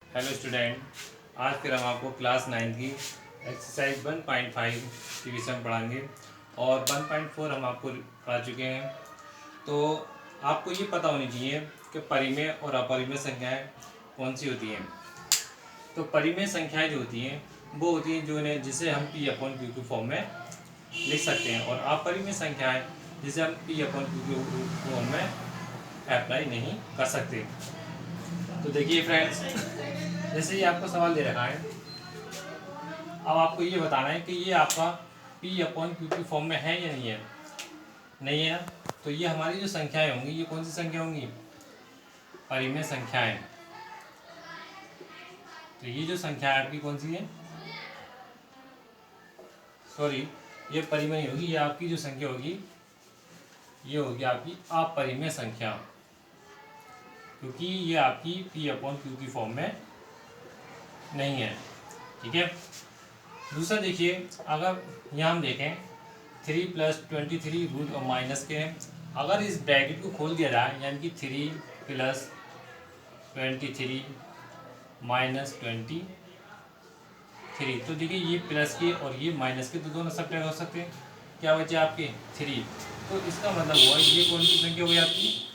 Hello student, आज फिर हम आपको क्लास 9 की एक्सरसाइज 1.5 के विषय में पढ़ाएंगे और 1.4 हम आपको पढ़ा चुके हैं। तो आपको ये पता होनी चाहिए कि परिमेय और अपरिमेय संख्याएं कौन सी होती हैं। तो परिमेय संख्याएं जो होती हैं वो होती हैं जिसे हम पी अपॉन क्यू के फॉर्म में लिख सकते हैं, और अपरिमेय संख्याएं जिसे हम पी अपॉन क्यू के फॉर्म में अप्लाई नहीं कर सकते। तो देखिए फ्रेंड्स, जैसे ये आपको सवाल दे रखा है, अब आपको ये बताना है कि ये आपका पी अपॉन क्यू की फॉर्म में है या नहीं है। नहीं है ना, तो ये हमारी जो संख्याएं होंगी ये कौन सी संख्या होंगी? परिमेय संख्याएं। तो ये जो संख्या है आपकी कौन सी है? सॉरी, ये परिमेय होगी। ये आपकी जो संख्या होगी ये होगी आपकी अपरिमेय संख्या, क्योंकि ये आपकी पी अपॉन क्यू की फॉर्म में नहीं है। ठीक है। दूसरा देखिए, अगर यहाँ हम देखें 3 + 23 रूट और माइनस के हैं, अगर इस ब्रैकेट को खोल दिया जाए यानी कि 3 + 23 - 23, तो देखिए ये प्लस के और ये माइनस के तो दोनों सब्ट्रैक्ट हो सकते हैं। क्या बचे आपके 3, तो इसका मतलब हुआ ये कौन सी संख्या हुई आपकी?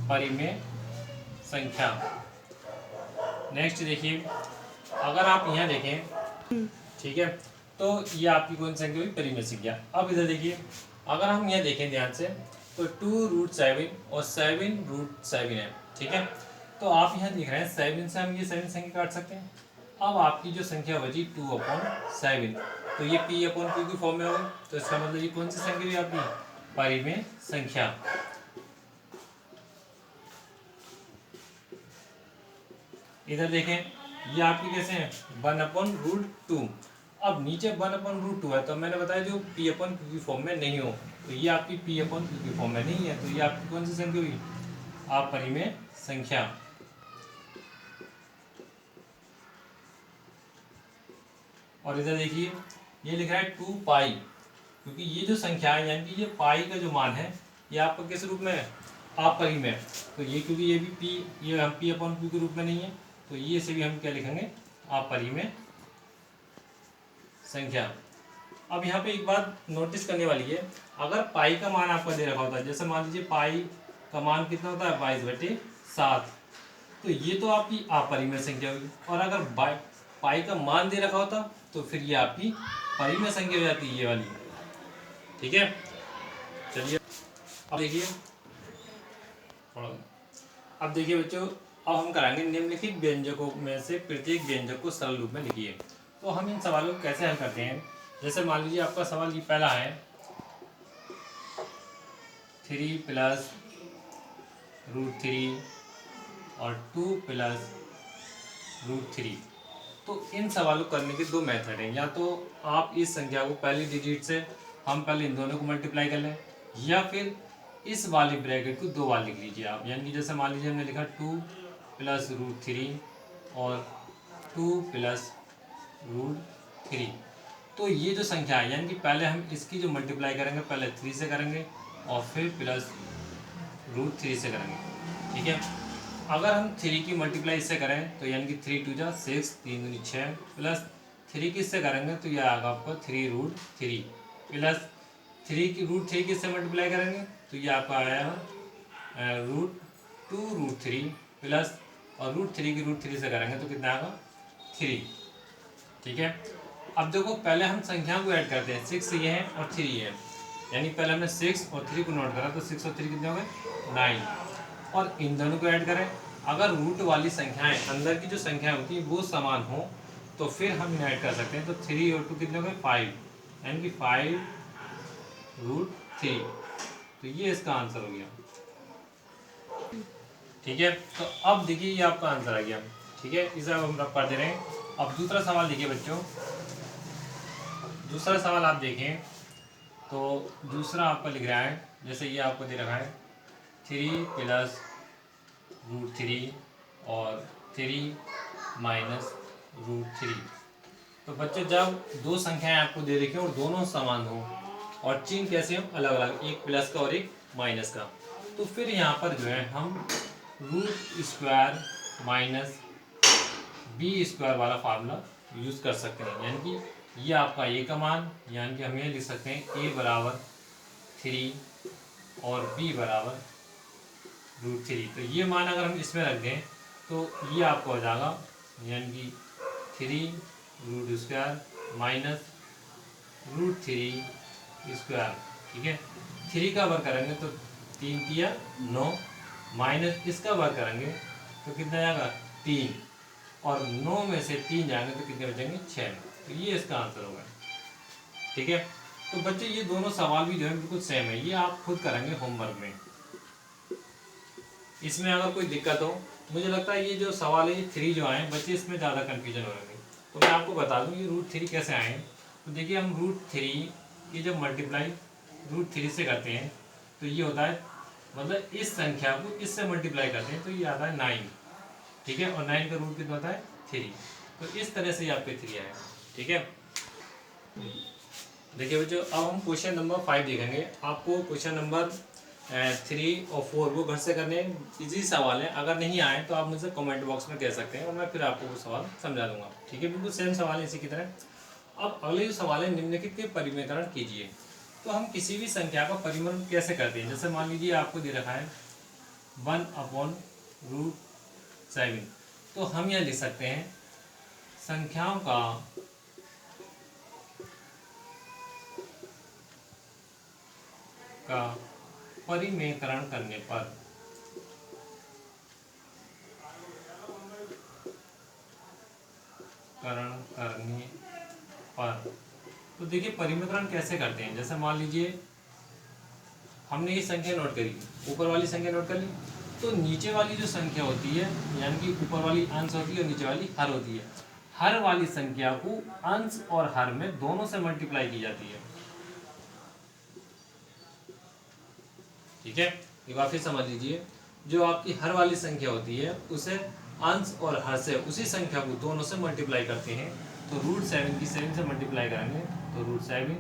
परिमेय संख्या। नेक्स्ट देखिए, अगर आप यहाँ देखें, ठीक है, तो ये आपकी कौन सी संख्या हुई? परिमेय संख्या। अब इधर देखिए, अगर हम यहाँ देखें ध्यान से, तो 2√7 और 7√7 है। ठीक है, तो आप यहाँ देख रहे हैं 7 से हम ये 7 संख्या काट सकते हैं। अब आपकी जो संख्या बची 2/7, तो ये पी अपॉन क्यू की फॉर्म में होगी। तो इसका मतलब ये कौन सी संख्या हुई आपकी? परिमेय संख्या। इधर देखें, ये आपकी कैसे है? 1/√2। अब नीचे 1/√2 है, तो मैंने बताया जो पी अपन क्यू की फॉर्म में नहीं हो, तो ये आपकी पी अपन क्यू की फॉर्म में नहीं है, तो ये आपकी कौन सी संख्या हुई? अपरिमेय संख्या। और इधर देखिए, ये लिखा है 2π, क्योंकि ये जो संख्या है यानी कि ये पाई का जो मान है ये आपका किस रूप में है? अपरिमेय। तो ये क्योंकि ये भी पी, ये हम पी अपन क्यू के रूप में नहीं है, तो ये से भी हम क्या लिखेंगे? अपरिमेय संख्या। अब यहाँ पे एक बात नोटिस करने वाली है, अगर पाई का मान आपका दे रखा होता है, जैसे मान लीजिए पाई का मान कितना होता है? 22/7, तो ये तो आपकी अपरिमेय संख्या होगी। और अगर पाई का मान दे रखा होता तो फिर ये आपकी परिमेय संख्या हो जाती है, ये वाली। ठीक है, चलिए अब देखिए, अब देखिए बच्चों, अब हम कराएंगे निम्नलिखित व्यंजकों में से प्रत्येक व्यंजक को सरल रूप में लिखिए। तो हम इन सवालों को कैसे हल करते हैं? जैसे मान लीजिए आपका सवाल ये पहला है 3 + √3 और 2 + √3। तो इन सवालों को करने के दो मेथड हैं। या तो आप इस संख्या को पहली डिजिट से हम पहले इन दोनों को मल्टीप्लाई कर लें, या फिर इस वाले ब्रैकेट को 2 बार लिख लीजिए आप। यानी कि जैसे मान लीजिए हमने लिखा 2 + √3 और 2 + √3, तो ये जो संख्या है यानी कि पहले हम इसकी जो मल्टीप्लाई करेंगे पहले 3 से करेंगे और फिर प्लस √3 से करेंगे। ठीक है, अगर हम 3 की मल्टीप्लाई इससे करें तो यानी कि 3 × 2 = 6, 3 × 6, प्लस 3 किससे करेंगे तो यह आएगा आपको 3√3, प्लस 3 की √3 किससे मल्टीप्लाई करेंगे तो ये आपका आया √2√3, प्लस और √3 की √3 से करेंगे तो कितना आएगा? 3। ठीक है, अब देखो पहले हम संख्याओं को ऐड करते हैं। 6 ये है और 3 ये है, यानी पहले हमने 6 और 3 को नोट करा, तो 6 और 3 कितने हो गए? 9। और इन दोनों को ऐड करें, अगर रूट वाली संख्याएं अंदर की जो संख्या होती है वो समान हो तो फिर हम इन्हें ऐड कर सकते हैं। तो 3 और 2 कितने हो गए? 5, यानी कि 5√3। तो ये इसका आंसर हो गया। ठीक है, तो अब देखिए ये आपका आंसर आ गया। ठीक है, इसे अब हम रख कर दे रहे हैं। अब दूसरा सवाल देखिए बच्चों, दूसरा सवाल आप देखें तो दूसरा आपका लिख रहा है, जैसे ये आपको दे रखा है 3 + √3 और 3 - √3। तो बच्चों जब दो संख्याएं आपको दे रखी हो और दोनों समान हो और चिन्ह कैसे हो? अलग अलग, एक प्लस का और एक माइनस का, तो फिर यहाँ पर जो है हम √² - बी स्क्वायर वाला फार्मूला यूज़ कर सकते हैं। यानी कि ये आपका ए का मान, यानी कि हम ये लिख सकते हैं ए बराबर 3 और बी बराबर √3। तो ये मान अगर हम इसमें रख दें तो ये आपको हो जाएगा, यानी कि 3 √² माइनस √3²। ठीक है, 3 का वर्ग करेंगे तो 3 किया 9, माइनस इसका वर्ग करेंगे तो कितना जाएगा 3, और 9 में से 3 जाएंगे तो कितने बचेंगे 6। तो ये इसका आंसर होगा। ठीक है, तो बच्चे ये दोनों सवाल भी जो है बिल्कुल सेम है, ये आप खुद करेंगे होमवर्क में। इसमें अगर कोई दिक्कत हो, मुझे लगता है ये जो सवाल है ये 3 जो आए बच्चे इसमें ज़्यादा कन्फ्यूजन हो रहे हैं। तो मैं आपको बता दूं ये √3 कैसे आए हैं। तो देखिए हम √3 की जब मल्टीप्लाई √3 से करते हैं तो ये होता है, मतलब इस संख्या को इससे मल्टीप्लाई करते हैं तो ये आता है 9। ठीक है, और 9 का रूट कितना होता है 3। तो इस तरह से ये आपके 3 आए। ठीक है, देखिए बच्चों अब हम क्वेश्चन नंबर 5 देखेंगे। आपको क्वेश्चन नंबर 3 और 4 वो घर से करने इजी सवाल है। अगर नहीं आए तो आप मुझसे कमेंट बॉक्स में कह सकते हैं और मैं फिर आपको वो सवाल समझा दूंगा। ठीक है, बिल्कुल सेम सवाल है इसी की तरह। अब अगले जो सवाल है, निम्नलिखित के परिमेयकरण कीजिए। तो हम किसी भी संख्या का परिमेय कैसे करते हैं। जैसे मान लीजिए आपको दे रखा है 1/√7। तो हम यह लिख सकते हैं संख्याओं का परिमेयकरण करने पर तो देखिए परिमेयकरण कैसे करते हैं। जैसे मान लीजिए हमने ये संख्या नोट करी, ऊपर वाली संख्या नोट कर ली, तो नीचे वाली जो संख्या होती है, यानी कि ऊपर वाली अंश होती है और नीचे वाली हर होती है, हर वाली संख्या को अंश और हर में दोनों से मल्टीप्लाई की जाती है। ठीक है, एक बार फिर समझ लीजिए, जो आपकी हर वाली संख्या होती है उसे अंश और हर से, उसी संख्या को दोनों से मल्टीप्लाई करते हैं। तो √7 की 7 से मल्टीप्लाई करेंगे तो √7,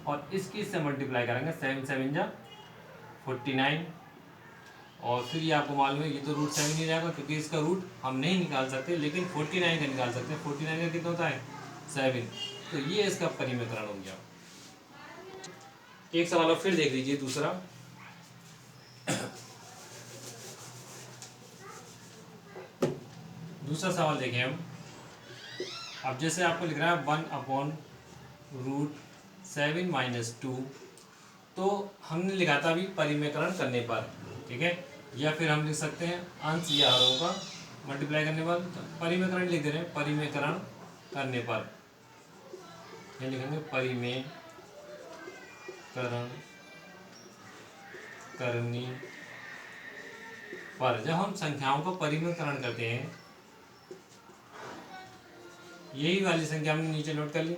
और इसकी इससे मल्टीप्लाई करेंगे 7 7 जा 49, और फिर ये आपको मालूम है ये तो √7 ही रहेगा क्योंकि इसका रूट हम नहीं निकाल सकते, लेकिन 49 का निकाल सकते हैं। 49 का कितना होता है 7। तो ये इसका परिमेयकरण हो गया। एक सवाल और फिर देख लीजिए दूसरा। दूसरा सवाल देखें हम। अब जैसे आपको लिख रहा है 1/√7 - 2, तो हमने लिखा था अभी परिमेयकरण करने पर। ठीक है, या फिर हम लिख सकते हैं अंश या हरों का मल्टीप्लाई करने पर। तो परिमेयकरण लिख दे रहे हैं, परिमेयकरण करने पर ये लिखेंगे परिमेयकरण करने पर। जब हम संख्याओं का परिमेयकरण करते हैं, यही वाली संख्या हमने नीचे नोट कर ली,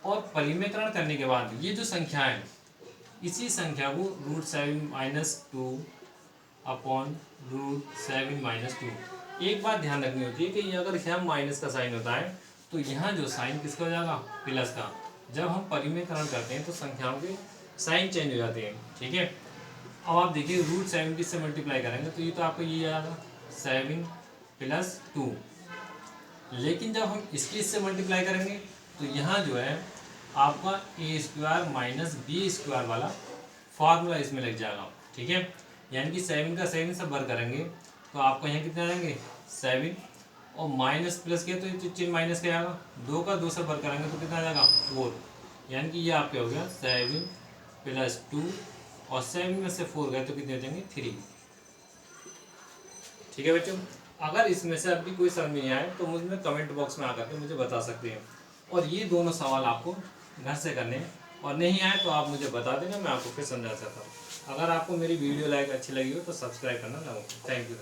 और परिमेयकरण करने के बाद ये जो संख्या है इसी संख्या को √7 - 2 अपॉन √7 - 2। एक बात ध्यान रखनी होती है कि अगर यहाँ माइनस का साइन होता है तो यहाँ जो साइन किसका हो जाएगा प्लस का। जब हम परिमेयकरण करते हैं तो संख्याओं के साइन चेंज हो जाते हैं। ठीक है, अब आप देखिए √7 से मल्टीप्लाई करेंगे तो ये तो आपको ये आएगा 7 + 2, लेकिन जब हम इससे मल्टीप्लाई करेंगे तो यहाँ जो है आपका a² - b² वाला फार्मूला इसमें लग जाएगा। ठीक है, यानी कि 7 का 7 से वर्ग करेंगे तो आपको यहाँ कितने आ जाएंगे 7, और माइनस प्लस किया तो ये चिन्ह माइनस का आएगा, 2 का 2 से वर्ग करेंगे तो कितना आ जाएगा 4, यानी कि ये आपके हो गया 7 + 2, और 7 में से 4 गए तो कितने हो जाएंगे 3। ठीक है बच्चों, अगर इसमें से अभी कोई समझ नहीं आए तो मुझे कमेंट बॉक्स में आकर के मुझे बता सकते हैं। और ये दोनों सवाल आपको घर से करने हैं, और नहीं आए तो आप मुझे बता देना, मैं आपको फिर समझा सकता हूँ। अगर आपको मेरी वीडियो लाइक अच्छी लगी हो तो सब्सक्राइब करना ना भूलें। Thank you.